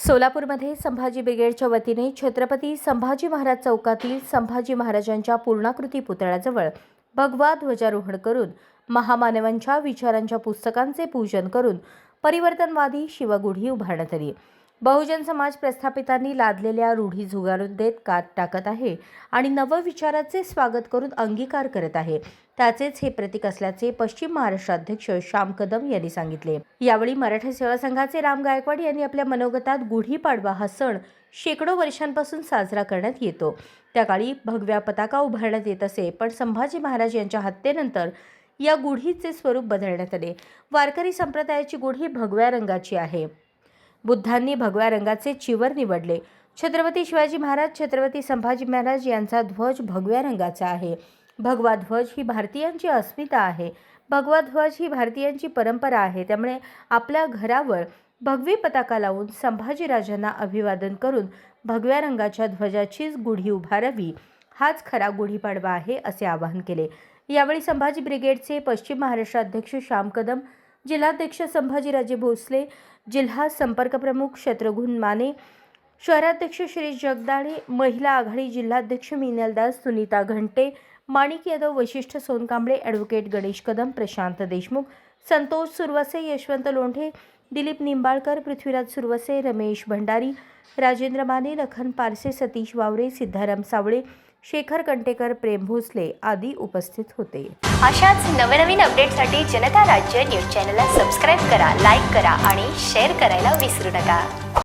सोलापूरमध्ये संभाजी ब्रिगेडच्या वतीने छत्रपती संभाजी महाराज चौकातील संभाजी महाराजांच्या पूर्णाकृती पुतळ्याजवळ भगवा ध्वजारोहण करून महामानवांच्या विचारांच्या पुस्तकांचे पूजन करून परिवर्तनवादी शिवगुढी उभारण्यात आली। बहुजन समाज प्रस्थापितांनी लादलेल्या रूढी झुगारून देत कात टाकत आहे आणि नवविचाराचे स्वागत करून अंगीकार करत आहे। त्याचेच हे प्रतीक असल्याचे पश्चिम महाराष्ट्र अध्यक्ष श्याम कदम यांनी सांगितले। यावेळी मराठा सेवा संघाचे राम गायकवाड यांनी आपल्या मनोगतात गुढीपाडवा हा सण शेकडो वर्षांपासून साजरा करण्यात येतो। त्या काळी भगव्या पताका उभारण्यात येत असे, पण संभाजी महाराज यांच्या हत्येनंतर या गुढीचे स्वरूप बदलण्यात आले। वारकरी संप्रदायाची गुढी भगव्या रंगाची आहे। बुद्धांनी भगव्या रंगाचे चिवर निवडले। छत्रपती शिवाजी महाराज, छत्रपती संभाजी महाराज यांचा ध्वज भगव्या रंगाचा आहे। भगवा ध्वज ही भारतीयांची अस्मिता आहे। भगवा ध्वज ही भारतीयांची परंपरा आहे। त्यामुळे आपल्या घरावर भगवी पताका लावून संभाजीराजांना अभिवादन करून भगव्या रंगाच्या ध्वजाचीच गुढी उभारावी, हाच खरा गुढीपाडवा आहे, असे आवाहन केले। यावेळी संभाजी ब्रिगेडचे पश्चिम महाराष्ट्र अध्यक्ष श्याम कदम, जिल्हाध्यक्ष संभाजीराजे भोसले, जिल्हा संपर्क प्रमुख शत्रुघ्न माने, शहराध्यक्ष श्री जगदाळे, महिला आघाडी जिल्हाध्यक्ष मीनलदास, सुनीता घंटे, माणिक यादव, वशिष्ठ सोनकांबळे, ॲडव्होकेट गणेश कदम, प्रशांत देशमुख, संतोष सुरवसे, यशवंत लोंढे, दिलीप निंबाळकर, पृथ्वीराज सुरवसे, रमेश भंडारी, राजेंद्र माने, लखन पारसे, सतीश वावरे, सिद्धाराम सावळे, शेखर कंटेकर, प्रेम भोसले आदी उपस्थित होते। अशाच नवनवीन अपडेटसाठी जनता राज्य न्यूज चॅनलला सबस्क्राईब करा, लाईक करा आणि शेअर करायला विसरू नका।